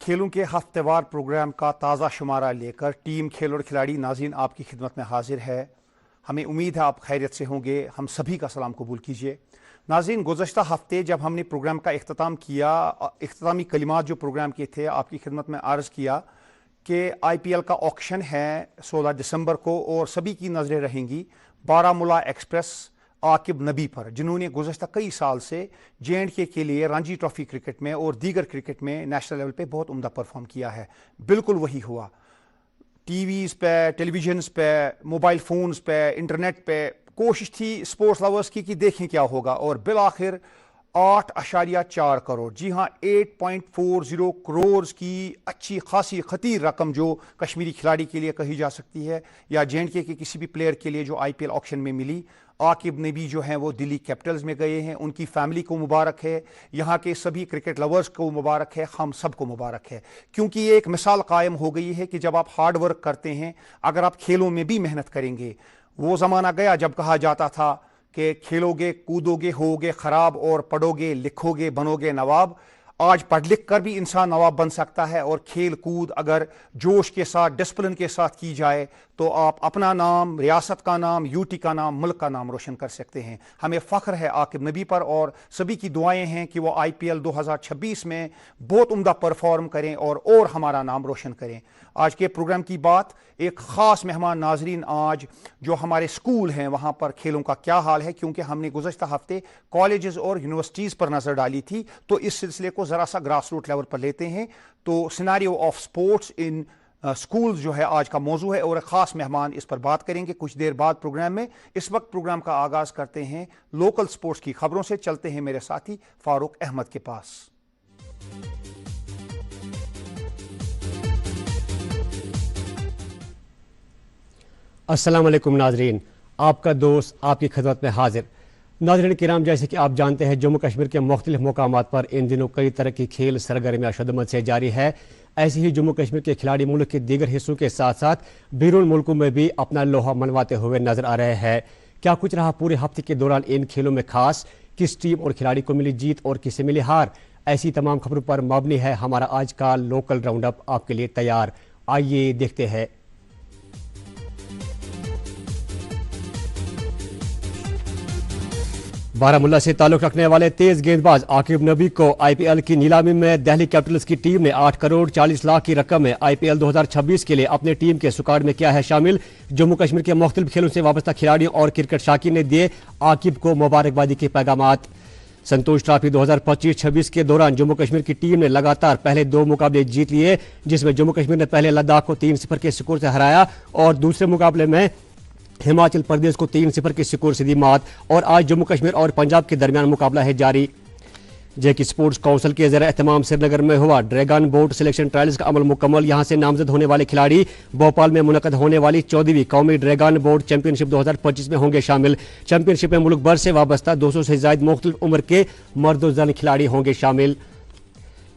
खेलों के हफ्तेवार प्रोग्राम का ताज़ा शुमारा लेकर टीम खेल और खिलाड़ी नाज़रीन आपकी खिदमत में हाजिर है। हमें उम्मीद है आप खैरियत से होंगे। हम सभी का सलाम कबूल कीजिए। नाज़रीन, गुज़श्ता हफ्ते जब हमने प्रोग्राम का इख्तिताम किया, इख्तितामी कलिमात जो प्रोग्राम के थे आपकी खिदमत में अर्ज़ किया कि IPL का ऑक्शन है 16 दिसंबर को और सभी की नज़रें रहेंगी बारामूला एक्सप्रेस आकिब नबी पर, जिन्होंने गुज़श्ता कई साल से J&K के लिए रणजी ट्रॉफी क्रिकेट में और दीगर क्रिकेट में नेशनल लेवल पे बहुत उम्दा परफॉर्म किया है। बिल्कुल वही हुआ। टीवीज़ पे, टेलीविजन्स पे, मोबाइल फ़ोन्स पे, इंटरनेट पे कोशिश थी स्पोर्ट्स लवर्स की देखें क्या होगा, और बिल आखिर 8.4 करोड़, जी हाँ 8.40 करोड़ की अच्छी खासी खतीर रकम जो कश्मीरी खिलाड़ी के लिए कही जा सकती है या J&K के किसी भी प्लेयर के लिए जो IPL ऑक्शन में मिली। आकिब नबी जो हैं वो दिल्ली कैपिटल्स में गए हैं, उनकी फैमिली को मुबारक है, यहाँ के सभी क्रिकेट लवर्स को मुबारक है, हम सबको मुबारक है, क्योंकि ये एक मिसाल कायम हो गई है कि जब आप हार्ड वर्क करते हैं, अगर आप खेलों में भी मेहनत करेंगे। वो ज़माना गया जब कहा जाता था कि खेलोगे कूदोगे होगे ख़राब और पढ़ोगे लिखोगे बनोगे नवाब। आज पढ़ लिख कर भी इंसान नवाब बन सकता है, और खेल कूद अगर जोश के साथ डिसिप्लिन के साथ की जाए तो आप अपना नाम, रियासत का नाम, UT का नाम, मुल्क का नाम रोशन कर सकते हैं। हमें फ़ख्र है आकिब नबी पर, और सभी की दुआएं हैं कि वो IPL 2026 में बहुत उम्दा परफॉर्म करें और हमारा नाम रोशन करें। आज के प्रोग्राम की बात, एक ख़ास मेहमान नाजरीन आज जो हमारे स्कूल हैं वहाँ पर खेलों का क्या हाल है, क्योंकि हमने गुज़श्ता हफ्ते कॉलेजेस और यूनिवर्सिटीज़ पर नज़र डाली थी, तो इस सिलसिले को ज़रा सा ग्रास रूट लेवल पर लेते हैं। तो scenario of sports in schools जो है आज का मौजू है, और ख़ास मेहमान इस पर बात करेंगे कुछ देर बाद प्रोग्राम में। इस वक्त प्रोग्राम का आगाज़ करते हैं लोकल स्पोर्ट्स की खबरों से। चलते हैं मेरे साथी फारूक अहमद के पास। अस्सलाम वालेकुम नाजरीन, आपका दोस्त आपकी खिदमत में हाजिर। नाजरीन किराम, जैसे कि आप जानते हैं जम्मू कश्मीर के मुख्तलिफ मकामात पर इन दिनों कई तरह की खेल सरगर्मियाँ शदमत से जारी है। ऐसे ही जम्मू कश्मीर के खिलाड़ी मुल्क के दीगर हिस्सों के साथ साथ बैरून मुल्कों में भी अपना लोहा मनवाते हुए नजर आ रहे हैं। क्या कुछ रहा पूरे हफ्ते के दौरान इन खेलों में खास, किस टीम और खिलाड़ी को मिली जीत और किसे मिली हार, ऐसी तमाम खबरों पर मबनी है हमारा आज का लोकल राउंड अप आपके लिए तैयार। आइए देखते हैं। बारामूला से ताल्लुक रखने वाले तेज गेंदबाज आकिब नबी को IPL की नीलामी में दिल्ली कैपिटल्स की टीम ने 8 करोड़ 40 लाख की रकम में IPL 2026 के लिए अपने टीम के स्क्वाड में किया है शामिल। जम्मू कश्मीर के मुख्तलिफ खेलों से वाबस्ता खिलाड़ियों और क्रिकेट शाकीन ने दिए आकिब को मुबारकबादी के पैगामात। संतोष ट्रॉफी 2025-26 के दौरान जम्मू कश्मीर की टीम ने लगातार पहले 2 मुकाबले जीत लिए, जिसमें जम्मू कश्मीर ने पहले लद्दाख को 3-0 के स्कोर से हराया और दूसरे मुकाबले में हिमाचल प्रदेश को 3-0 के स्कोर से दी मात। और आज जम्मू कश्मीर और पंजाब के दरमियान मुकाबला है जारी। जेके स्पोर्ट्स काउंसिल के ज़रिए एहतमाम श्रीनगर में हुआ ड्रैगन बोट सिलेक्शन ट्रायल्स का अमल मुकम्मल। यहां से नामजद होने वाले खिलाड़ी भोपाल में मुनक़द होने वाली 14वीं कौमी ड्रैगन बोट चैंपियनशिप 2025 में होंगे शामिल। चैंपियनशिप में मुल्क भर से वाबस्ता 200 से ज़ायद मुख्तलिफ उम्र के मर्द और जन खिलाड़ी होंगे शामिल।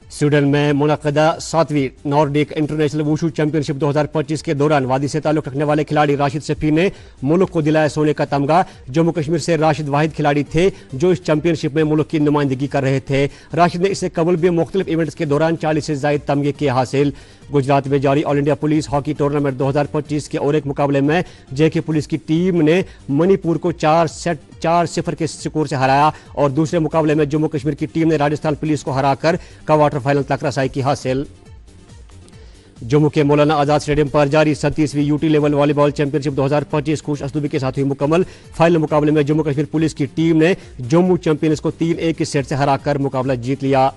स्वीडन में मुनक़दा 7वीं नॉर्डिक इंटरनेशनल वुशु चैंपियनशिप 2025 के दौरान वादी से ताल्लुक रखने वाले खिलाड़ी राशिद सफ़ी ने मुल्क को दिलाया सोने का तमगा। जम्मू कश्मीर से राशिद वाहिद खिलाड़ी थे जो इस चैंपियनशिप में मुल्क की नुमाइंदगी कर रहे थे। राशिद ने इससे कबल भी मुख्तलिफ इवेंट्स के दौरान 40 से ज़ायद तमगे किए हासिल। गुजरात में जारी all India police hockey tournament 2025 के और एक मुकाबले में JK पुलिस की टीम ने मणिपुर को 4-0 के स्कोर से हराया और दूसरे मुकाबले में जम्मू कश्मीर की टीम ने राजस्थान पुलिस को हराकर क्वार्टर फाइनल तक रसाई की हासिल। जम्मू के मौलाना आजाद स्टेडियम पर जारी 37वीं UT लेवल वॉलीबॉल चैंपियनशिप 2025 खुश असलूबी के साथ हुई मुकम्मल। फाइनल मुकाबले में जम्मू कश्मीर पुलिस की टीम ने जम्मू चैंपियंस को 3-1 के सेट से हराकर मुकाबला जीत लिया।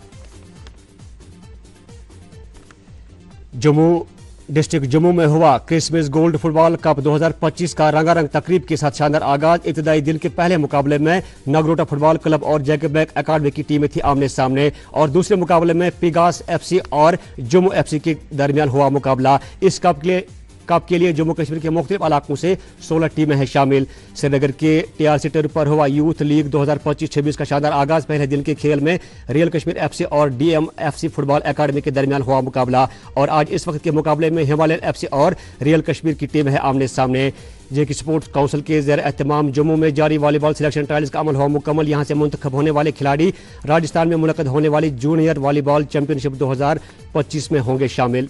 जम्मू डिस्ट्रिक्ट जम्मू में हुआ क्रिसमस गोल्ड फुटबॉल कप 2025 का रंगारंग तकरीब के साथ शानदार आगाज। इब्तदाई दिन के पहले मुकाबले में नगरोटा फुटबॉल क्लब और जैकबैक अकादमी की टीमें थी आमने सामने, और दूसरे मुकाबले में पिगास FC और जम्मू FC के दरमियान हुआ मुकाबला। इस कप के लिए जम्मू कश्मीर के मुख्तलिफ इलाकों से 16 टीमें हैं शामिल। श्रीनगर के TRC टेरिटरी पर हुआ यूथ लीग 2025-26 का शानदार आगाज। पहले दिन के खेल में रियल कश्मीर FC और DMFC फुटबॉल अकादमी के दरमियान हुआ मुकाबला, और आज इस वक्त के मुकाबले में हिमालयन FC और रियल कश्मीर की टीम है आमने सामने। जे कि स्पोर्ट्स काउंसिल के ज़ेर एहतमाम जम्मू में जारी वॉलीबॉल सिलेक्शन ट्रायल्स का अमल हुआ मुकम्मल। यहाँ से मुंतखब होने वाले खिलाड़ी राजस्थान में मुनक़द होने वाली जूनियर वॉलीबॉल चैंपियनशिप 2025 में होंगे शामिल।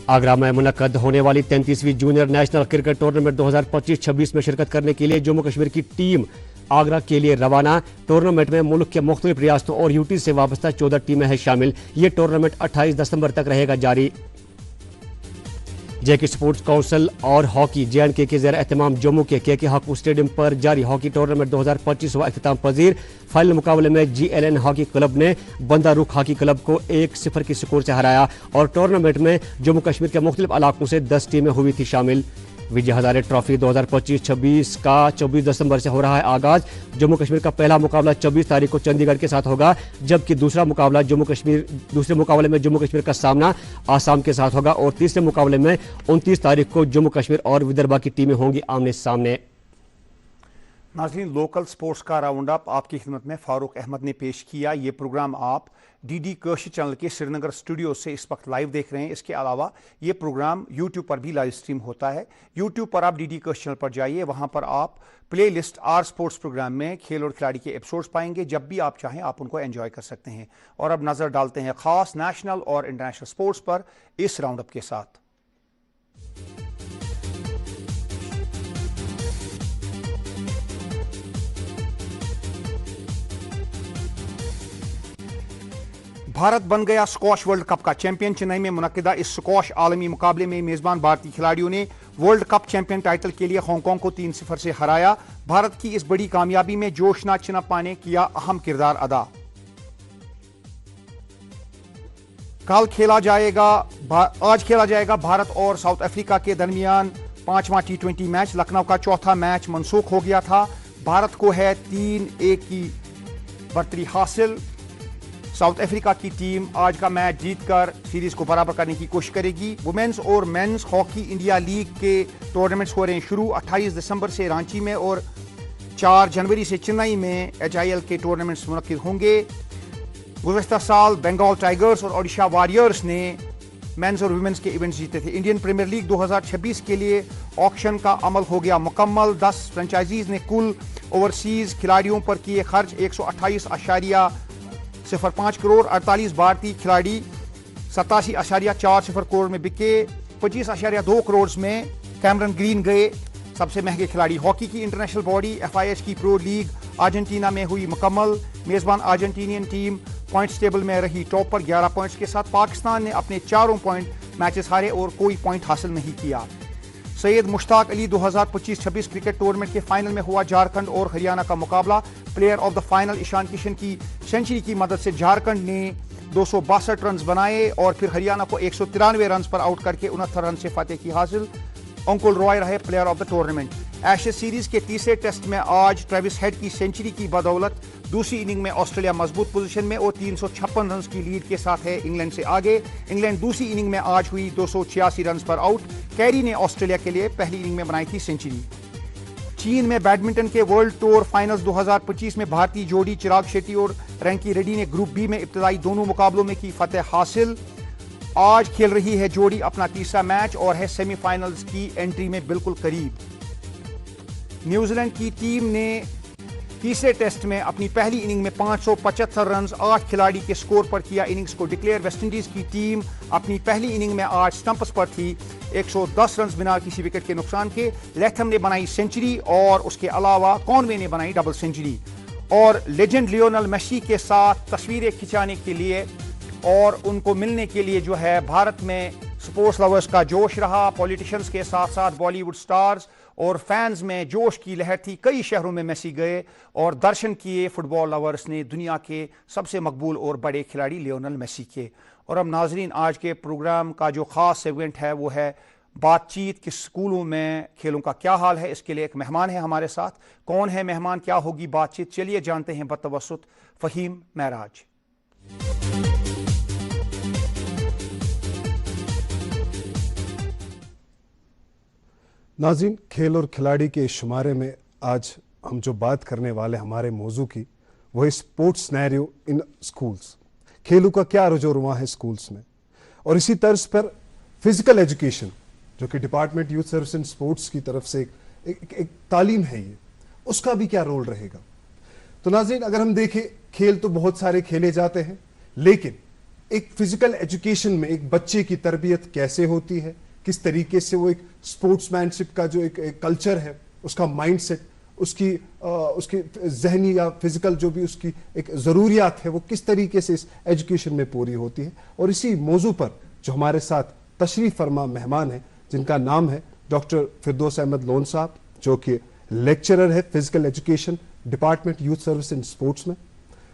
आगरा में मुनक़द होने वाली 33वीं जूनियर नेशनल क्रिकेट टूर्नामेंट 2025-26 में शिरकत करने के लिए जम्मू कश्मीर की टीम आगरा के लिए रवाना। टूर्नामेंट में मुल्क के मुख्तलिफ रियासतों और यूटी से वाबस्ता 14 टीमें हैं शामिल। ये टूर्नामेंट 28 दिसंबर तक रहेगा जारी। जेके स्पोर्ट्स काउंसिल और हॉकी JNK के ज़ेर एहतमाम जम्मू के KK हॉकी स्टेडियम पर जारी हॉकी टूर्नामेंट 2025 हुआ इख्तिताम पजीर। फाइनल मुकाबले में GLN हॉकी क्लब ने बंदा रुख हॉकी क्लब को 1-0 की स्कोर से हराया और टूर्नामेंट में जम्मू कश्मीर के मुख्तलिफ इलाकों से 10 टीमें हुई थी शामिल। विजय हजारे ट्रॉफी 2025-26 का 24 दिसंबर से हो रहा है आगाज। जम्मू कश्मीर का पहला मुकाबला 24 तारीख को चंडीगढ़ के साथ होगा, जबकि दूसरे मुकाबले में जम्मू कश्मीर का सामना आसाम के साथ होगा और तीसरे मुकाबले में 29 तारीख को जम्मू कश्मीर और विदर्भा की टीमें होंगी आमने सामने। नाज़रीन, लोकल स्पोर्ट्स का राउंड अप आपकी खिदमत में फारूक अहमद ने पेश किया। ये प्रोग्राम आप DD कश्मीर चैनल के श्रीनगर स्टूडियो से इस वक्त लाइव देख रहे हैं। इसके अलावा ये प्रोग्राम यूट्यूब पर भी लाइव स्ट्रीम होता है। यूट्यूब पर आप DD कश्मीर चैनल पर जाइए, वहां पर आप playlist or sports program में खेल और खिलाड़ी के एपिसोड्स पाएंगे। जब भी आप चाहें आप उनको एंजॉय कर सकते हैं। और अब नजर डालते हैं खास नेशनल और इंटरनेशनल स्पोर्ट्स पर इस राउंड अप के साथ। भारत बन गया स्क्वॉश वर्ल्ड कप का चैंपियन। चेन्नई में मुनक्किदा इस स्क्वॉश आलमी मुकाबले में मेजबान भारतीय खिलाड़ियों ने वर्ल्ड कप चैंपियन टाइटल के लिए हांगकांग को 3-0 से हराया। भारत की इस बड़ी कामयाबी में जोशना चिन्नप्पा ने किया अहम किरदार अदा। आज खेला जाएगा भारत और साउथ अफ्रीका के दरमियान 5वां T20 मैच। लखनऊ का चौथा मैच मनसूख हो गया था। भारत को है 3-1 की बढ़तरी हासिल। साउथ अफ्रीका की टीम आज का मैच जीतकर सीरीज को बराबर करने की कोशिश करेगी। वुमेन्स और मेंस हॉकी इंडिया लीग के टूर्नामेंट्स हो रहे हैं शुरू। 28 दिसंबर से रांची में और 4 जनवरी से चेन्नई में HIL के टूर्नामेंट्स मुनक्किद होंगे। गुज़श्ता साल बंगाल टाइगर्स और ओडिशा वॉरियर्स ने मेंस और वुमेन्स के इवेंट्स जीते थे। इंडियन प्रीमियर लीग 2026 के लिए ऑक्शन का अमल हो गया मुकम्मल। 10 फ्रेंचाइजीज ने कुल ओवरसीज खिलाड़ियों पर किए खर्च 128.05 करोड़। 48 भारतीय खिलाड़ी 87.40 करोड़ में बिके। 25.2 करोड़ में कैमरन ग्रीन गए सबसे महंगे खिलाड़ी। हॉकी की इंटरनेशनल बॉडी FIH की प्रो लीग अर्जेंटीना में हुई मुकम्मल। मेजबान अर्जेंटीनियन टीम पॉइंट्स टेबल में रही टॉप पर 11 पॉइंट्स के साथ। पाकिस्तान ने अपने 4 पॉइंट मैचेस हारे और कोई पॉइंट हासिल नहीं किया। सैयद मुश्ताक अली 2025-26 क्रिकेट टूर्नामेंट के फाइनल में हुआ झारखंड और हरियाणा का मुकाबला। Player of the final Ishan Kishan की सेंचुरी की मदद से झारखंड ने 262 रन बनाए और फिर हरियाणा को 193 रन पर आउट करके 69 रन से फतेह की हासिल। अंकुल रॉय रहे player of the tournament. Ashes series के तीसरे टेस्ट में आज ट्रेविस हेड की सेंचुरी की बदौलत दूसरी इनिंग में ऑस्ट्रेलिया मजबूत पोजीशन में और 356 रन की लीड के साथ है इंग्लैंड से आगे। इंग्लैंड दूसरी इनिंग में आज हुई 286 रन पर आउट। कैरी ने ऑस्ट्रेलिया के लिए पहली इनिंग में बनाई थी सेंचुरी। चीन में बैडमिंटन के वर्ल्ड टूर फाइनल्स 2025 में भारतीय जोड़ी चिराग शेट्टी और रैंकी रेड्डी ने ग्रुप बी में इब्तदाई दोनों मुकाबलों में की फतेह हासिल। आज खेल रही है जोड़ी अपना तीसरा मैच और है सेमीफाइनल्स की एंट्री में बिल्कुल करीब। न्यूजीलैंड की टीम ने तीसरे टेस्ट में अपनी पहली इनिंग में 575 रन 8 खिलाड़ी के स्कोर पर किया इनिंग्स को डिक्लेयर। वेस्टइंडीज की टीम अपनी पहली इनिंग में आज स्टंप्स पर थी 110 रन बिना किसी विकेट के नुकसान के। लैथम ने बनाई सेंचुरी और उसके अलावा कॉनवे ने बनाई डबल सेंचुरी। और लेजेंड लियोनेल मेसी के साथ तस्वीरें खिंचाने के लिए और उनको मिलने के लिए जो है भारत में स्पोर्ट्स लवर्स का जोश रहा। पॉलिटिशियंस के साथ साथ बॉलीवुड स्टार्स और फैंस में जोश की लहर थी। कई शहरों में मेसी गए और दर्शन किए फुटबॉल लवर्स ने दुनिया के सबसे मकबूल और बड़े खिलाड़ी लियोनेल मेसी के। और अब नाजरीन, आज के प्रोग्राम का जो ख़ास सेगमेंट है वो है बातचीत कि स्कूलों में खेलों का क्या हाल है। इसके लिए एक मेहमान है हमारे साथ। कौन है मेहमान, क्या होगी बातचीत, चलिए जानते हैं बतवसुत फ़हीम महराज। नाज़रीन, खेल और खिलाड़ी के इस शुमारे में आज हम जो बात करने वाले हमारे मौजू की वो है स्पोर्ट्स सिनेरियो इन स्कूल्स। खेलों का क्या रुझान है स्कूल्स में, और इसी तर्ज पर फिजिकल एजुकेशन جو کہ department youth service and sports کی طرف سے ایک تعلیم ہے، یہ اس کا بھی کیا رول رہے گا؟ تو ناظرین اگر ہم دیکھیں کھیل تو بہت سارے کھیلے جاتے ہیں، لیکن ایک فزیکل ایجوکیشن میں ایک بچے کی تربیت کیسے ہوتی ہے، کس طریقے سے وہ ایک اسپورٹس مین شپ کا جو ایک کلچر ہے، اس کا مائنڈ سیٹ، اس کی ذہنی یا فزیکل جو بھی اس کی ایک ضروریات ہے وہ کس طریقے سے اس ایجوکیشن میں پوری ہوتی ہے، اور اسی موضوع پر جو ہمارے ساتھ تشریف فرما مہمان ہیں جن کا نام ہے ڈاکٹر فردوس احمد لون صاحب، جو کہ لیکچرر ہے physical education department youth service and sports میں،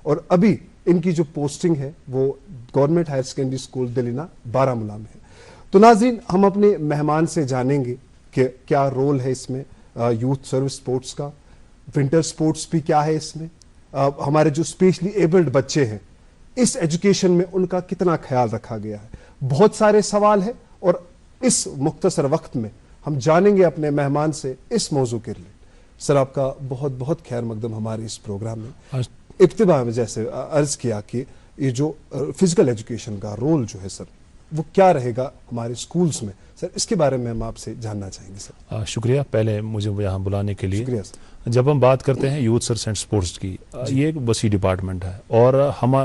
اور ابھی ان کی جو پوسٹنگ ہے وہ government higher secondary school Delina Baramulla میں ہے۔ تو ناظرین ہم اپنے مہمان سے جانیں گے کہ کیا رول ہے اس میں یوتھ سروس اسپورٹس کا، ونٹر اسپورٹس بھی کیا ہے اس میں، ہمارے جو اسپیشلی ایبلڈ بچے ہیں اس ایجوکیشن میں ان کا کتنا خیال رکھا گیا ہے۔ بہت سارے سوال ہیں اور اس مختصر وقت میں ہم جانیں گے اپنے مہمان سے اس موضوع کے لیے۔ سر آپ کا بہت بہت خیر مقدم ہمارے اس پروگرام میں۔ ابتدا میں جیسے عرض کیا کہ یہ جو فزیکل ایجوکیشن کا رول جو ہے سر وہ کیا رہے گا ہمارے اسکولز میں، سر اس کے بارے میں ہم آپ سے جاننا چاہیں گے سر۔ شکریہ پہلے مجھے یہاں بلانے کے لیے۔ شکریہ سر۔ جب ہم بات کرتے ہیں یوتھ سروس اینڈ اسپورٹس کی، یہ ایک وسیع ڈپارٹمنٹ ہے، اور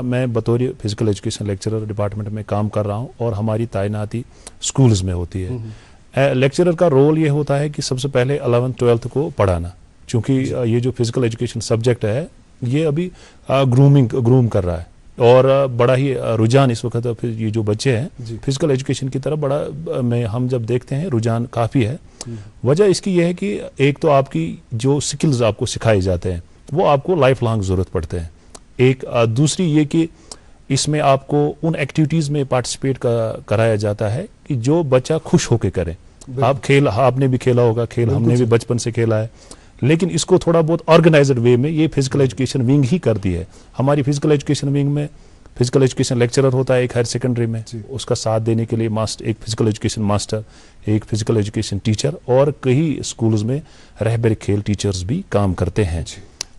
میں بطور فزیکل ایجوکیشن لیکچرر ڈپارٹمنٹ میں کام کر رہا ہوں، اور ہماری تعیناتی اسکولز میں ہوتی ہے۔ لیکچرر کا رول یہ ہوتا ہے کہ سب سے پہلے 11th 12th کو پڑھانا، چونکہ یہ جو فزیکل ایجوکیشن سبجیکٹ ہے یہ ابھی گروم کر رہا ہے، اور بڑا ہی رجحان اس وقت یہ جو بچے ہیں فزیکل ایجوکیشن کی طرف بڑا ہم جب دیکھتے ہیں رجحان کافی ہے۔ وجہ اس کی یہ ہے کہ ایک تو آپ کی جو سکلز آپ کو سکھائے جاتے ہیں وہ آپ کو لائف لانگ ضرورت پڑتے ہیں، ایک دوسری یہ کہ اس میں آپ کو ان ایکٹیویٹیز میں پارٹیسپیٹ کرایا جاتا ہے کہ جو بچہ خوش ہو کے کرے۔ آپ نے بھی کھیلا ہوگا، کھیل ہم نے بھی بچپن سے کھیلا ہے، لیکن اس کو تھوڑا بہت آرگنائزڈ وے میں یہ فزیکل ایجوکیشن ونگ ہی کرتی ہے۔ ہماری فزیکل ایجوکیشن ونگ میں فزیکل ایجوکیشن لیکچرر ہوتا ہے ایک ہائر سیکنڈری میں، اس کا ساتھ دینے کے لیے ایک فزیکل ایجوکیشن ماسٹر، ایک فزیکل ایجوکیشن ٹیچر، اور کئی اسکولز میں رہبر کھیل ٹیچرز بھی کام کرتے ہیں۔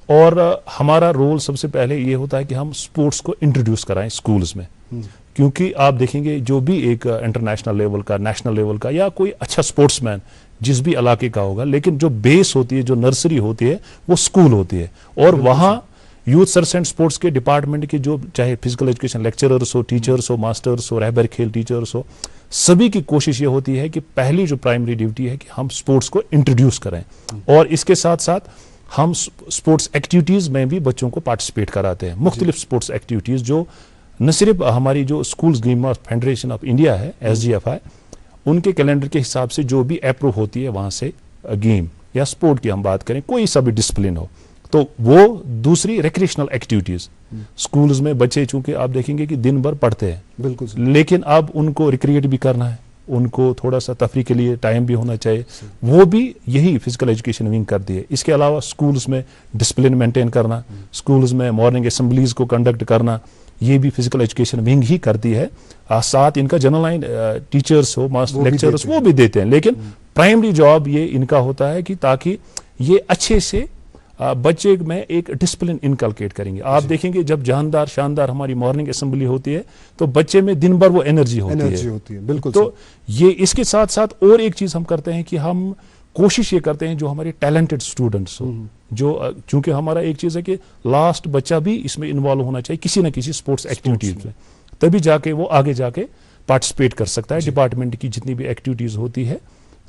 اور ہمارا رول سب سے پہلے یہ ہوتا ہے کہ ہم اسپورٹس کو انٹروڈیوس کرائیں اسکولز میں، کیونکہ آپ دیکھیں گے جو بھی ایک انٹرنیشنل لیول کا، نیشنل لیول کا، یا کوئی اچھا اسپورٹس مین جس بھی علاقے کا ہوگا، لیکن جو بیس ہوتی ہے، جو نرسری ہوتی ہے وہ اسکول ہوتی ہے، اور وہاں یوتھ سروس اینڈ اسپورٹس کے ڈپارٹمنٹ کے جو چاہے فزیکل ایجوکیشن لیکچررس ہو، ٹیچرس ہو، ماسٹرس ہو، رہبر کھیل ٹیچرس ہو، سبھی کی کوشش یہ ہوتی ہے کہ پہلی جو پرائمری ڈیوٹی ہے کہ ہم اسپورٹس کو انٹروڈیوس کریں، اور اس کے ساتھ ساتھ ہم اسپورٹس ایکٹیویٹیز میں بھی بچوں کو پارٹیسپیٹ کراتے ہیں، مختلف اسپورٹس ایکٹیویٹیز جو نہ صرف ہماری جو schools game federation of India ہے SGFI، ان کے کیلنڈر کے حساب سے جو بھی اپروو ہوتی ہے وہاں سے گیم یا اسپورٹ کی ہم بات کریں، کوئی سا بھی ڈسپلن ہو، تو وہ دوسری ریکریشنل ایکٹیویٹیز اسکولز میں بچے چونکہ آپ دیکھیں گے کہ دن بھر پڑھتے ہیں، بالکل، لیکن اب ان کو ریکریٹ بھی کرنا ہے، ان کو تھوڑا سا تفریح کے لیے ٹائم بھی ہونا چاہیے، وہ بھی یہی فزیکل ایجوکیشن ونگ کرتی ہے۔ اس کے علاوہ اسکولز میں ڈسپلن مینٹین کرنا، اسکولز میں مارننگ اسمبلیز کو کنڈکٹ کرنا، یہ بھی فزیکل ایجوکیشن ونگ ہی کرتی ہے۔ ساتھ ان کا جنرل لائن ٹیچرس ہو، لیکچرس وہ بھی دیتے ہیں، لیکن پرائمری جاب یہ ان کا ہوتا ہے کہ تاکہ یہ اچھے سے بچے میں ایک ڈسپلن انکلکیٹ کریں گے۔ آپ دیکھیں گے جب جاندار شاندار ہماری مارننگ اسمبلی ہوتی ہے تو بچے میں دن بھر وہ انرجی ہوتی ہے۔ بالکل۔ تو یہ اس کے ساتھ ساتھ اور ایک چیز ہم کرتے ہیں کہ ہم کوشش یہ کرتے ہیں جو ہمارے ٹیلنٹڈ اسٹوڈنٹس ہو، جو چونکہ ہمارا ایک چیز ہے کہ لاسٹ بچہ بھی اس میں انوالو ہونا چاہیے کسی نہ کسی اسپورٹس ایکٹیویٹیز میں، تبھی جا کے وہ آگے جا کے پارٹیسپیٹ کر سکتا ہے ڈپارٹمنٹ کی جتنی بھی ایکٹیویٹیز ہوتی ہے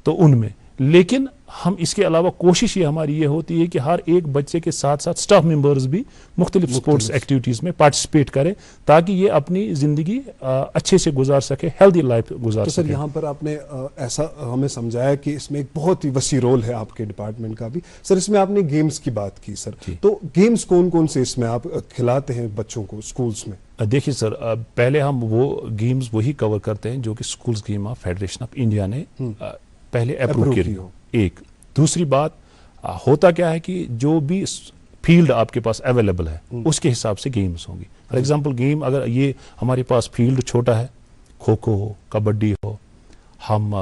تو ان میں۔ لیکن ہم اس کے علاوہ کوشش یہ ہماری یہ ہوتی ہے کہ ہر ایک بچے کے ساتھ ساتھ اسٹاف ممبرز بھی مختلف اسپورٹس ایکٹیویٹیز میں پارٹیسپیٹ کریں تاکہ یہ اپنی زندگی اچھے سے گزار سکے، ہیلدی لائف گزار سکے۔ تو سر یہاں پر آپ نے ایسا ہمیں سمجھایا کہ اس میں ایک بہت ہی وسیع رول ہے آپ کے ڈپارٹمنٹ کا بھی۔ سر اس میں آپ نے گیمز کی بات کی سر، تو گیمز کون کون سے اس میں آپ کھلاتے ہیں بچوں کو اسکولز میں؟ دیکھیے سر، پہلے ہم وہ گیمز وہی کور کرتے ہیں جو کہ schools game federation of India نے پہلے اپروو کی ہو۔ ایک دوسری بات ہوتا کیا ہے کہ جو بھی فیلڈ آپ کے پاس اویلیبل ہے اس کے حساب سے گیمز ہوں گی۔ فار ایگزامپل گیم اگر یہ ہمارے پاس فیلڈ چھوٹا ہے، کھوکھو ہو، کبڈی ہو، ہم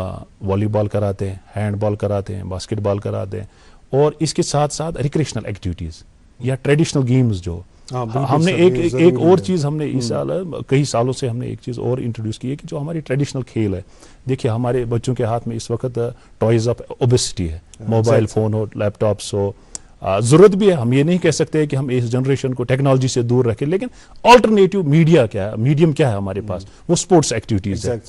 والی بال کراتے ہیں، ہینڈ بال کراتے ہیں، باسکٹ بال کراتے ہیں، اور اس کے ساتھ ساتھ ریکریشنل ایکٹیویٹیز یا ٹریڈیشنل گیمز جو हमने एक और चीज़ हमने इस साल कई सालों से हमने एक चीज़ और इंट्रोड्यूस की है कि जो हमारी ट्रेडिशनल खेल है, देखिए हमारे बच्चों के हाथ में इस वक्त टॉयज ऑफ ओबेसिटी है, मोबाइल फ़ोन हो, लैपटॉप्स हो, ज़रूरत भी है, हम ये नहीं कह सकते कि हम इस जनरेशन को टेक्नोलॉजी से दूर रखें, लेकिन ऑल्टरनेटिव मीडियम क्या है हमारे पास, वो स्पोर्ट्स एक्टिविटीज़ है।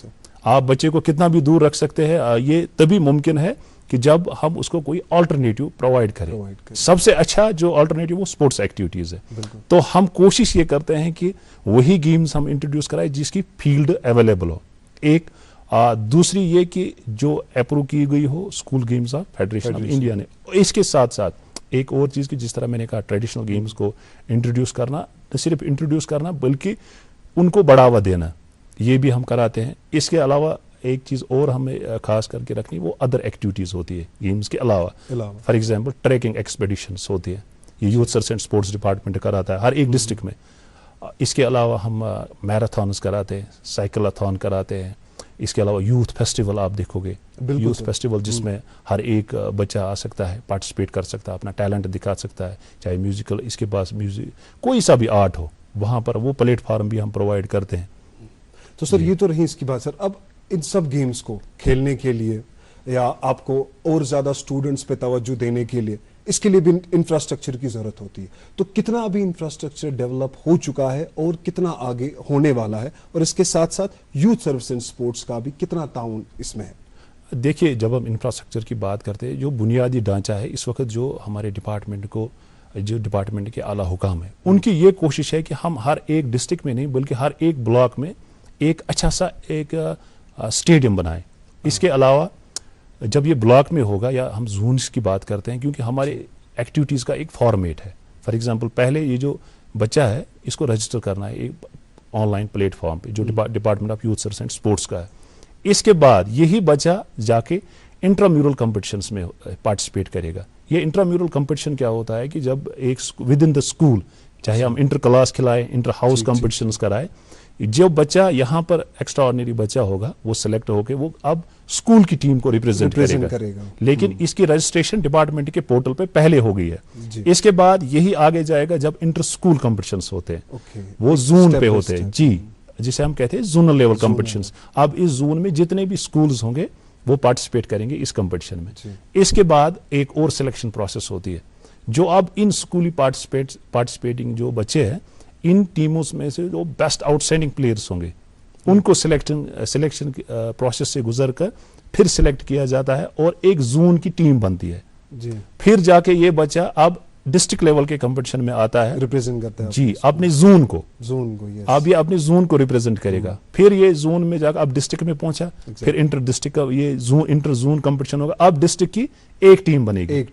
आप बच्चे को कितना भी दूर रख सकते हैं, ये तभी मुमकिन है कि जब हम उसको कोई ऑल्टरनेटिव प्रोवाइड करें। सबसे अच्छा जो ऑल्टरनेटिव वो स्पोर्ट्स एक्टिविटीज़ है। तो हम कोशिश ये करते हैं कि वही गेम्स हम इंट्रोड्यूस कराएं जिसकी फील्ड अवेलेबल हो। एक दूसरी ये कि जो अप्रूव की गई हो school games of federation of India ने। इसके साथ साथ एक और चीज़ की जिस तरह मैंने कहा ट्रेडिशनल गेम्स को इंट्रोड्यूस करना, न सिर्फ इंट्रोड्यूस करना बल्कि उनको बढ़ावा देना, ये भी हम कराते हैं। इसके अलावा एक चीज़ और हमें खास करके रखनी, वो अदर एक्टिविटीज़ होती है गेम्स के अलावा। फॉर एग्जांपल ट्रैकिंग एक्सपेडिशंस होती है, ये youth service and sports department कराता है हर एक डिस्ट्रिक्ट में। इसके अलावा हम मैराथन्स कराते हैं, साइकिलाथॉन कराते हैं। इसके अलावा यूथ फेस्टिवल आप देखोगे, यूथ फेस्टिवल जिसमें हर एक बच्चा आ सकता है, पार्टिसिपेट कर सकता है, अपना टैलेंट दिखा सकता है, चाहे म्यूजिकल, इसके पास म्यूजिक कोई सा भी आर्ट हो, वहाँ पर वो प्लेटफॉर्म भी हम प्रोवाइड करते हैं। तो सर ये तो रही इसकी बात। सर अब इन सब गेम्स को खेलने के लिए या आपको और ज़्यादा स्टूडेंट्स पे तवज्जो देने के लिए इसके लिए भी इंफ्रास्ट्रक्चर की ज़रूरत होती है। तो कितना अभी इंफ्रास्ट्रक्चर डेवलप हो चुका है और कितना आगे होने वाला है, और इसके साथ साथ यूथ सर्विस एंड स्पोर्ट्स का भी कितना ताउन इसमें है? देखिए, जब हम इंफ्रास्ट्रक्चर की बात करते हैं, जो बुनियादी ढांचा है इस वक्त जो हमारे डिपार्टमेंट को, जो डिपार्टमेंट के आला हुकाम है, उनकी ये कोशिश है कि हम हर एक डिस्ट्रिक्ट में नहीं बल्कि हर एक ब्लॉक में एक अच्छा सा एक स्टेडियम बनाएं। इसके अलावा जब ये ब्लॉक में होगा या हम जोन्स की बात करते हैं, क्योंकि हमारे एक्टिविटीज़ का एक फॉर्मेट है। फॉर एग्जांपल पहले ये जो बच्चा है इसको रजिस्टर करना है एक ऑनलाइन प्लेटफॉर्म पे जो department of youth service and sports का है। इसके बाद यही बच्चा जाके इंट्राम्यूरल कॉम्पिटिशन्स में पार्टिसिपेट करेगा। ये इंट्राम्यूरल कॉम्पिटिशन क्या होता है कि जब एक विद इन द स्कूल, चाहे हम इंटर क्लास खिलाएं, इंटर हाउस कॉम्पिटिशन्स कराएं, जो बच्चा यहाँ पर एक्स्ट्रा ऑर्डिनरी बच्चा होगा वो सिलेक्ट होकर वो अब स्कूल की टीम को रिप्रेजेंट करेगा। लेकिन इसकी रजिस्ट्रेशन डिपार्टमेंट के पोर्टल पे पहले हो गई है। इसके बाद यही आगे जाएगा जब इंटर स्कूल कॉम्पिटिशन्स होते हैं, वो जोन पे होते हैं जी, जिसे हम कहते हैं जोनल लेवल कॉम्पिटिशन्स। अब इस जोन में जितने भी स्कूल्स होंगे वो पार्टिसिपेट करेंगे इस कॉम्पिटिशन में। इसके बाद एक और सिलेक्शन प्रोसेस होती है, जो अब इन स्कूली पार्टिसिपेटिंग जो बच्चे हैं, इन टीमों में से जो बेस्ट आउटस्टैंडिंग प्लेयर्स होंगे उनको सिलेक्शन प्रोसेस से गुजर कर फिर सिलेक्ट किया जाता है और एक जोन की टीम बनती है जी। फिर जाके ये बच्चा अब डिस्ट्रिक्ट लेवल के कंपटीशन में आता है, रिप्रेजेंट करता है जी अपने जोन को yes। अब ये अपने जोन को रिप्रेजेंट करेगा। फिर ये जोन में जाकर अब डिस्ट्रिक्ट में पहुंचा, फिर इंटर डिस्ट्रिक्ट का ये इंटर जोन कंपटीशन होगा। अब डिस्ट्रिक्ट की एक टीम बनेगी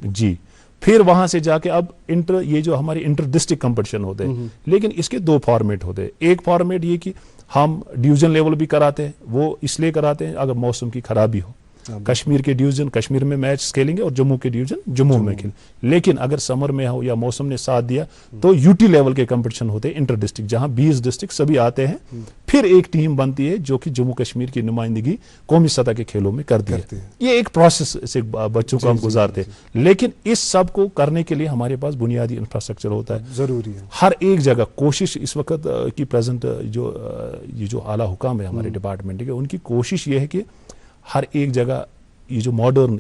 जी। फिर वहां से जाके अब ये जो हमारे इंटर डिस्ट्रिक्ट कंपटीशन होते हैं, लेकिन इसके दो फॉर्मेट होते हैं। एक फॉर्मेट ये कि हम डिवीजन लेवल भी कराते हैं, वो इसलिए कराते हैं अगर मौसम की खराबी हो, कश्मीर के डिवीजन कश्मीर में मैच खेलेंगे और जम्मू के डिवीजन जम्मू में खेलेंगे। लेकिन अगर समर में हो या मौसम ने साथ दिया तो यूटी लेवल के कंपटीशन होते हैं इंटर डिस्ट्रिक्ट, जहां 20 डिस्ट्रिक्ट सभी आते हैं। फिर एक टीम बनती है जो कि जम्मू कश्मीर की नुमाइंदगी कौमी सतह के खेलों में करती है। ये एक प्रोसेस से बच्चों को हम गुजारते हैं, लेकिन इस सब को करने के लिए हमारे पास बुनियादी इंफ्रास्ट्रक्चर होता है, जरूरी है। हर एक जगह कोशिश इस वक्त की प्रेजेंट ये जो आला हुकाम है हमारे डिपार्टमेंट के, उनकी कोशिश ये है कि हर एक जगह ये जो मॉडर्न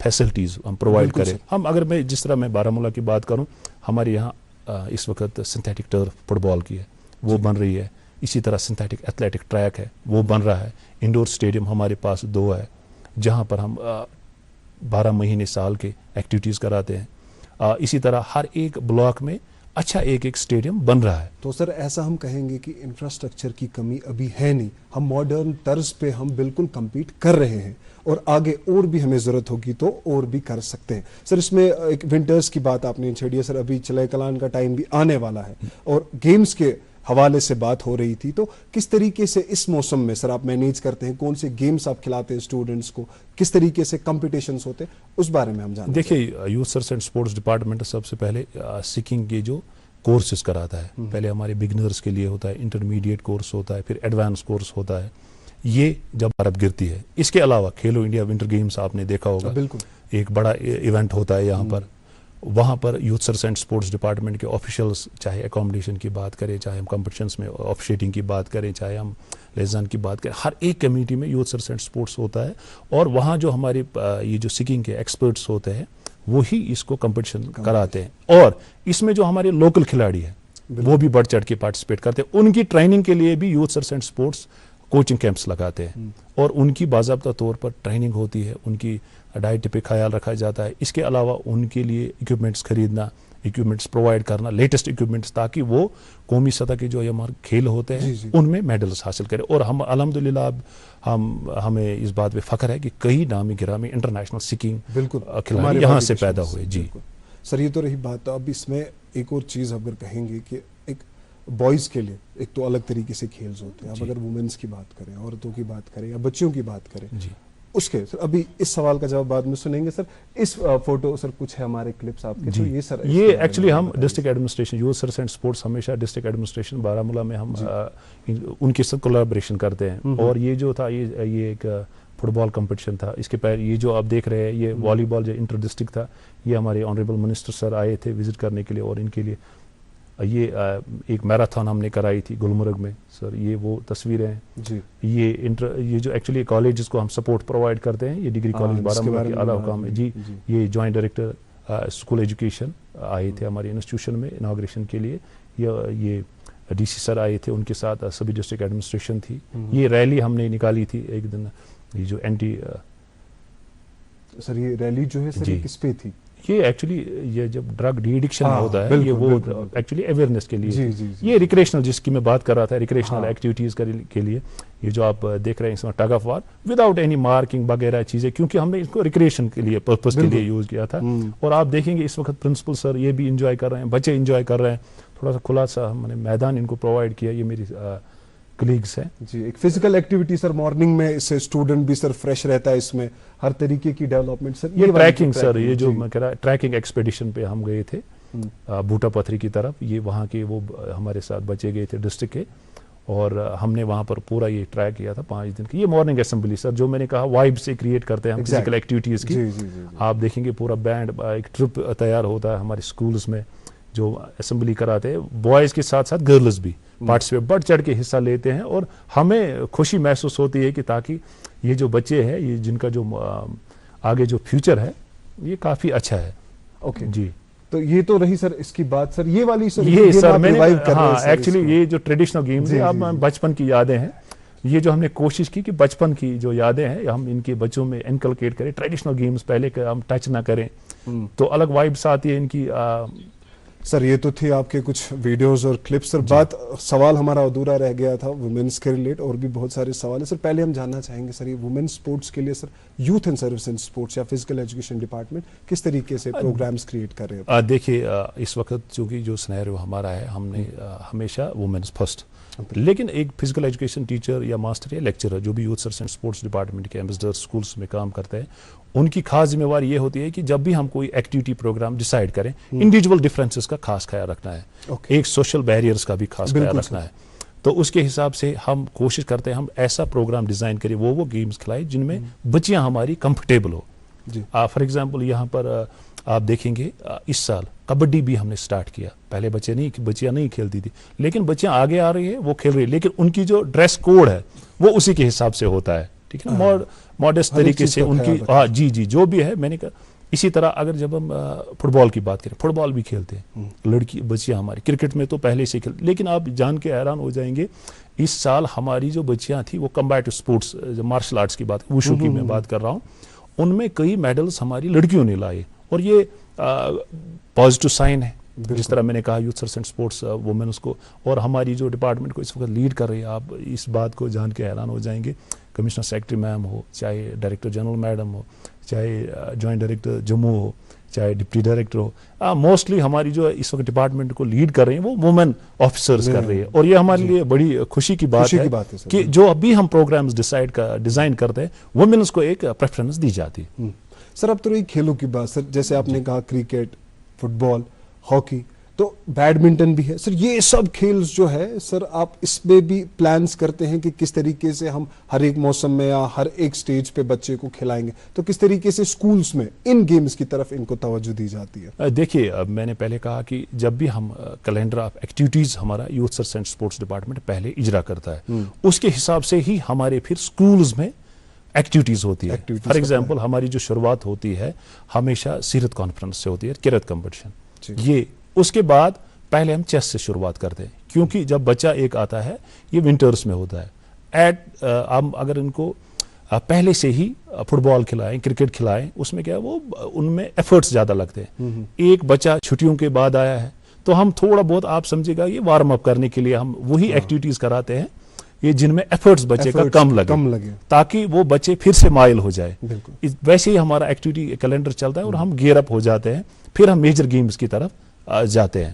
फैसिलिटीज हम प्रोवाइड करें। हम अगर मैं जिस तरह मैं बारामूला की बात करूं, हमारे यहाँ इस वक्त सिंथेटिक टर्फ फुटबॉल की है वो बन रही है, इसी तरह सिंथेटिक एथलेटिक ट्रैक है वो बन रहा है, इंडोर स्टेडियम हमारे पास 2 है जहाँ पर हम 12 महीने साल के एक्टिविटीज़ कराते हैं। इसी तरह हर एक ब्लॉक में अच्छा एक स्टेडियम बन रहा है। तो सर ऐसा हम कहेंगे कि इंफ्रास्ट्रक्चर की कमी अभी है नहीं, हम मॉडर्न तर्ज पे हम बिल्कुल compete कर रहे हैं और आगे और भी हमें ज़रूरत होगी तो और भी कर सकते हैं। सर इसमें एक विंटर्स की बात आपने छेड़ी है, सर अभी चले कलान का टाइम भी आने वाला है और गेम्स के हवाले से बात हो रही थी, तो किस तरीके से इस मौसम में सर आप मैनेज करते हैं, कौन से गेम्स आप खिलाते हैं स्टूडेंट्स को, किस तरीके से कंपटीशंस होते हैं, उस बारे में हम जानते हैं। देखिए, youth service and sports department सबसे पहले सिकिंग के जो कोर्सेज कराता है, पहले हमारे बिगनर्स के लिए होता है, इंटरमीडिएट कोर्स होता है, फिर एडवांस कोर्स होता है, ये जब बर्फ गिरती है। इसके अलावा खेलो इंडिया विंटर गेम्स आपने देखा होगा, बिल्कुल एक बड़ा इवेंट होता है यहाँ पर, वहाँ पर youth service and sports department के ऑफिशियल्स, चाहे एकोमोडेशन की बात करें, चाहे हम कॉम्पिटिशन्स में ऑफिशिएटिंग की बात करें, चाहे हम लेजान की बात करें, हर एक कमेटी में यूथ सर्विस एंड स्पोर्ट्स होता है। और वहाँ जो हमारे ये जो सिकिंग के एक्सपर्ट्स होते हैं वही इसको कंपटीशन कराते हैं। और इसमें जो हमारे लोकल खिलाड़ी हैं वो भी बढ़ चढ़ के पार्टिसिपेट करते हैं। उनकी ट्रेनिंग के लिए भी youth service and sports coaching camps लगाते हैं और उनकी बाज़ाब्ता तौर पर ट्रेनिंग होती है, उनकी डाइट पे ख्याल रखा जाता है। इसके अलावा उनके लिए इक्विपमेंट्स खरीदना, इक्विपमेंट्स प्रोवाइड करना, लेटेस्ट इक्विपमेंट्स, ताकि वो कौमी सतह के जो हमारे खेल होते हैं उनमें मेडल्स हासिल करें। और हम अल्हम्दुलिल्लाह अब हमें इस बात पे फख्र है कि कई नामी गिरामी इंटरनेशनल सिकिंग खिलाड़ी यहाँ से पैदा हुए। जी सर, ये तो रही बात। अब इसमें एक और चीज़ अगर कहेंगे कि एक बॉयज़ के लिए एक तो अलग तरीके से खेल्स होते हैं, अब अगर वुमेन्स की बात करें, औरतों की बात करें या बच्चियों की बात करें, जी उसके सर अभी इस सवाल का जवाब बाद में सुनेंगे। सर इस फोटो सर कुछ है हमारे क्लिप्स आपके, तो ये सर ये एक्चुअली हम district administration youth service and sports हमेशा डिस्ट्रिक्ट एडमिनिस्ट्रेशन बारामूला में हम उनके साथ कोलैबोरेशन करते हैं। और ये जो था ये एक फुटबॉल कंपटीशन था। इसके पहले ये जो आप देख रहे हैं ये वॉलीबॉल जो इंटर डिस्ट्रिक्ट था, ये हमारे ऑनरेबल मिनिस्टर सर आए थे विजिट करने के लिए और इनके लिए ये एक मैराथन हमने कराई थी गुलमर्ग में। सर ये वो तस्वीरें हैं जी। ये जो एक्चुअली कॉलेज जिसको हम सपोर्ट प्रोवाइड करते हैं, ये डिग्री कॉलेज बारामूला के आला हुकाम है जी। ये जॉइंट डायरेक्टर स्कूल एजुकेशन आए थे हमारे इंस्टीट्यूशन में इनाग्रेशन के लिए। ये डीसी सर आए थे, उनके साथ सभी डिस्ट्रिक्ट एडमिनिस्ट्रेशन थी। ये रैली हमने निकाली थी एक दिन, ये जो एंटी सर ये रैली जो है सर ये किस पे थी? ये एक्चुअली ये जब ड्रग डी एडिक्शन होता है ये वो एक्चुअली अवेयरनेस के लिए जी, ये रिक्रिएशनल जिसकी मैं बात कर रहा था, रिक्रिएशनल एक्टिविटीज के लिए ये जो आप देख रहे हैं इसमें tug of war without any marking वगैरह चीजें, क्योंकि हमने इसको रिक्रिएशन के लिए पर्पस के लिए यूज किया था। और आप देखेंगे इस वक्त प्रिंसिपल सर ये भी इंजॉय कर रहे हैं, बच्चे इंजॉय कर रहे हैं। थोड़ा सा खुला सा हमने मैदान इनको प्रोवाइड किया। ये मेरी कलीग्स हैं जी। एक फिजिकल एक्टिविटी सर मॉर्निंग में इससे स्टूडेंट भी सर फ्रेश रहता है, इसमें हर तरीके की डेवलपमेंट सर। ये ट्रैकिंग सर, ये जो मैं कह रहा ट्रैकिंग एक्सपेडिशन पे हम गए थे बूटा पथरी की तरफ। ये वहाँ के वो हमारे साथ बच्चे गए थे डिस्ट्रिक्ट के और हमने वहाँ पर पूरा ये ट्रैक किया था 5 दिन की। ये मॉर्निंग असेंबली सर जो मैंने कहा वाइब से क्रिएट करते हैं हम फिजिकल एक्टिविटीज की। आप देखेंगे पूरा बैंड एक ट्रिप तैयार होता है हमारे स्कूल्स में जो असेंबली कराते हैं। बॉयज़ के साथ साथ गर्ल्स भी पार्टिसिपेट बढ़ चढ़ के हिस्सा लेते हैं और हमें खुशी महसूस होती है कि ताकि ये जो बच्चे हैं ये जिनका जो आगे जो फ्यूचर है ये काफ़ी अच्छा है। ओके जी, तो ये तो रही सर इसकी बात। सर ये वाली सर ये सर मैंने हाँ एक्चुअली ये जो ट्रेडिशनल गेम्स है अब बचपन की यादें हैं। ये जो हमने कोशिश की कि बचपन की जो यादें हैं हम इनके बच्चों में इनकलकेट करें। ट्रेडिशनल गेम्स पहले हम टच ना करें तो अलग वाइब्स आती है इनकी। सर ये तो थे आपके कुछ वीडियोस और क्लिप्स। सर बात सवाल हमारा अधूरा रह गया था वुमेन्स के रिलेट, और भी बहुत सारे सवाल है सर। पहले हम जानना चाहेंगे सर ये वुमेन्स स्पोर्ट्स के लिए sir youth and service and sports या फिजिकल एजुकेशन डिपार्टमेंट किस तरीके से प्रोग्राम्स क्रिएट कर रहे हैं? देखिए इस वक्त चूंकि जो सिनेरियो हमारा है हमने हमेशा वुमेन्स फर्स्ट, लेकिन एक फिजिकल एजुकेशन टीचर या मास्टर या लेक्चरर जो भी youth service and sports department के एम्बेसडर स्कूल्स में काम करते हैं उनकी खास जिम्मेवारी ये होती है कि जब भी हम कोई एक्टिविटी प्रोग्राम डिसाइड करें इंडिविजुअल डिफरेंसेस का खास ख्याल रखना है। एक सोशल बैरियर्स का भी खास ख्याल रखना है। तो उसके हिसाब से हम कोशिश करते हैं हम ऐसा प्रोग्राम डिजाइन करें वो गेम्स खिलाए जिनमें बच्चियां हमारी कंफर्टेबल हो। फॉर एग्जाम्पल यहाँ पर आप देखेंगे इस साल कबड्डी भी हमने स्टार्ट किया। पहले बच्चियां नहीं खेलती थी, लेकिन बच्चियां आगे आ रही है, वो खेल रही है, लेकिन उनकी जो ड्रेस कोड है वो उसी के हिसाब से होता है। ठीक है ना, मॉडेस्ट तरीके से उनकी जी जो भी है मैंने कहा। इसी तरह अगर जब हम फुटबॉल की बात करें, फुटबॉल भी खेलते हैं लड़की बच्चियां हमारी। क्रिकेट में तो पहले से खेलते, लेकिन आप जान के हैरान हो जाएंगे इस साल हमारी जो बच्चियां थी वो कम्बैटिव स्पोर्ट्स मार्शल आर्ट्स की बात, वुशु की मैं बात कर रहा हूँ, उनमें कई मेडल्स हमारी लड़कियों ने लाए और ये पॉजिटिव साइन है। जिस तरह मैंने कहा youth service and sports women's को और हमारी जो डिपार्टमेंट को इस वक्त लीड कर रही है, आप इस बात को जान के हैरान हो जाएंगे। कमिश्नर सेक्रेटरी मैम हो, चाहे डायरेक्टर जनरल मैडम हो, चाहे जॉइंट डायरेक्टर जम्मू हो, चाहे डिप्टी डायरेक्टर हो, मोस्टली हमारी जो इस वक्त डिपार्टमेंट को लीड कर रही हैं वो वुमेन ऑफिसर्स कर रही है। और ये हमारे लिए बड़ी खुशी की बात है कि जो अभी हम प्रोग्राम्स डिजाइन करते हैं वुमेन्स को एक प्रेफरेंस दी जाती है। सर अब तो रही खेलों की बात सर, जैसे आपने कहा क्रिकेट, फुटबॉल, हॉकी, تو بیڈمنٹن بھی ہے سر. یہ سب کھیل جو ہے سر آپ اس میں بھی پلانس کرتے ہیں کہ کس طریقے سے ہم ہر ایک موسم میں یا ہر ایک سٹیج پہ بچے کو کھلائیں گے, تو کس طریقے سے اسکولس میں ان گیمز کی طرف ان کو توجہ دی جاتی ہے؟ دیکھیے میں نے پہلے کہا کہ جب بھی ہم کیلنڈر آف ایکٹیویٹیز ہمارا youth search and sports department پہلے اجرا کرتا ہے, اس کے حساب سے ہی ہمارے پھر اسکولز میں ایکٹیویٹیز ہوتی ہے. فار ایگزامپل ہماری جو شروعات ہوتی ہے ہمیشہ سیرت کانفرنس سے ہوتی ہے, کرت کمپٹیشن. یہ اس کے بعد پہلے ہم چیس سے شروعات کرتے ہیں, کیونکہ جب بچہ ایک آتا ہے یہ ونٹرز میں ہوتا ہے. ہم اگر ان کو پہلے سے ہی فٹ بال کھلائیں, کرکٹ کھلائیں, اس میں کیا ہے وہ ان میں ایفرٹس زیادہ لگتے ہیں. ایک بچہ چھٹیوں کے بعد آیا ہے تو ہم تھوڑا بہت آپ سمجھے گا یہ وارم اپ کرنے کے لیے ہم وہی ایکٹیویٹیز کراتے ہیں یہ جن میں ایفرٹس بچے کا کم لگے تاکہ وہ بچے پھر سے مائل ہو جائے. ویسے ہی ہمارا ایکٹیویٹی کیلنڈر چلتا ہے اور ہم گیئر اپ ہو جاتے ہیں, پھر ہم میجر گیمز کی طرف جاتے ہیں.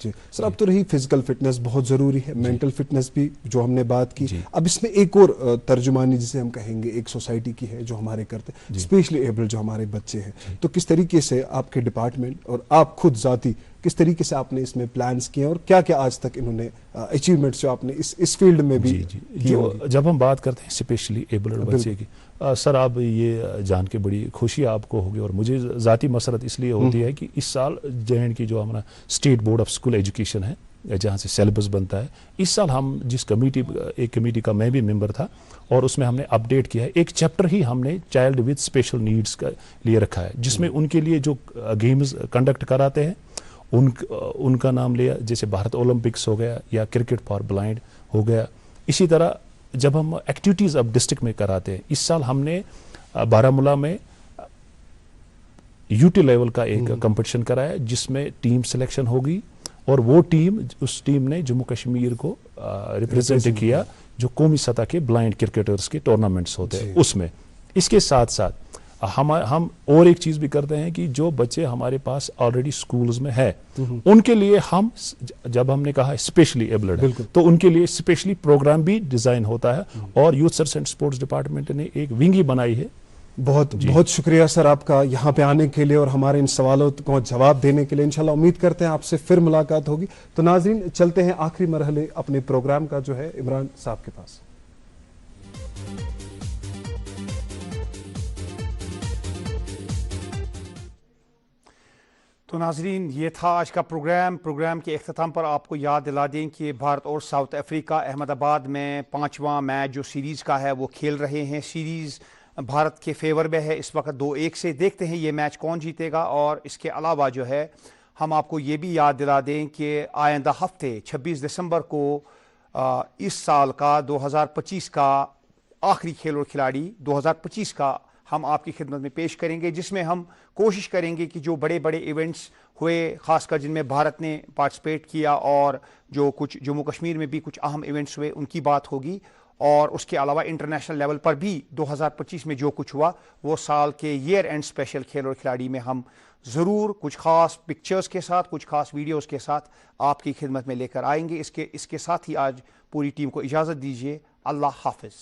جی سر, اب تو رہی فزیکل فٹنس بہت ضروری ہے, مینٹل فٹنس بھی جو ہم نے بات کی. اب اس میں ایک اور ترجمانی جسے ہم کہیں گے ایک سوسائٹی کی ہے جو ہمارے کرتے ہیں, اسپیشلی ایبل جو ہمارے بچے ہیں, تو کس طریقے سے آپ کے ڈپارٹمنٹ اور آپ خود ذاتی کس طریقے سے آپ نے اس میں پلانس کیے اور کیا کیا آج تک انہوں نے اچیومنٹس جو آپ نے اس فیلڈ میں بھی جو جب ہم بات کرتے ہیں اسپیشلی ایبلڈ بچے کی, سر آپ یہ جان کے بڑی خوشی آپ کو ہوگی اور مجھے ذاتی مسرت اس لیے ہوتی ہے کہ اس سال JNK کی جو ہمارا state board of school education ہے جہاں سے سیلیبس بنتا ہے, اس سال ہم جس ایک کمیٹی کا میں بھی ممبر تھا اور اس میں ہم نے اپڈیٹ کیا ہے, ایک چیپٹر ہی ہم نے چائلڈ ود اسپیشل نیڈس کا لیے رکھا ہے, جس میں ان کے لیے جو گیمز کنڈکٹ کراتے ہیں ان کا نام لیا, جیسے بھارت اولمپکس ہو گیا یا کرکٹ فار بلائنڈ ہو گیا. اسی طرح جب ہم ایکٹیویٹیز اب ڈسٹرکٹ میں کراتے ہیں, اس سال ہم نے بارہمولہ میں UT لیول کا ایک کمپٹیشن کرایا جس میں ٹیم سلیکشن ہوگی اور وہ اس ٹیم نے جموں کشمیر کو ریپرزینٹ کیا جو قومی سطح کے بلائنڈ کرکٹرز کے ٹورنامنٹس ہوتے ہیں اس میں. اس کے ساتھ ساتھ ہم اور ایک چیز بھی کرتے ہیں کہ جو بچے ہمارے پاس آلریڈی سکولز میں ہے ان کے لیے ہم جب ہم نے کہا اسپیشلی ایبلڈ تو ان کے لیے اسپیشلی پروگرام بھی ڈیزائن ہوتا ہے اور youth search and sports department نے ایک ونگ ہی بنائی ہے. بہت بہت شکریہ سر آپ کا یہاں پہ آنے کے لیے اور ہمارے ان سوالوں کو جواب دینے کے لیے. انشاءاللہ امید کرتے ہیں آپ سے پھر ملاقات ہوگی. تو ناظرین چلتے ہیں آخری مرحلے اپنے پروگرام کا جو ہے عمران صاحب کے پاس. تو ناظرین یہ تھا آج کا پروگرام کے اختتام پر آپ کو یاد دلا دیں کہ بھارت اور ساؤتھ افریقہ احمد آباد میں 5واں میچ جو سیریز کا ہے وہ کھیل رہے ہیں. سیریز بھارت کے فیور میں ہے اس وقت 2-1 سے. دیکھتے ہیں یہ میچ کون جیتے گا. اور اس کے علاوہ جو ہے ہم آپ کو یہ بھی یاد دلا دیں کہ آئندہ ہفتے 26 دسمبر کو اس سال کا 2025 کا آخری کھیل اور کھلاڑی 2025 کا ہم آپ کی خدمت میں پیش کریں گے, جس میں ہم کوشش کریں گے کہ جو بڑے بڑے ایونٹس ہوئے خاص کر جن میں بھارت نے پارٹیسپیٹ کیا اور جو کچھ جموں کشمیر میں بھی کچھ اہم ایونٹس ہوئے ان کی بات ہوگی. اور اس کے علاوہ انٹرنیشنل لیول پر بھی 2025 میں جو کچھ ہوا وہ سال کے ایئر اینڈ اسپیشل کھیل اور کھلاڑی میں ہم ضرور کچھ خاص پکچرز کے ساتھ کچھ خاص ویڈیوز کے ساتھ آپ کی خدمت میں لے کر آئیں گے. اس کے ساتھ ہی آج پوری ٹیم کو اجازت دیجیے. اللہ حافظ.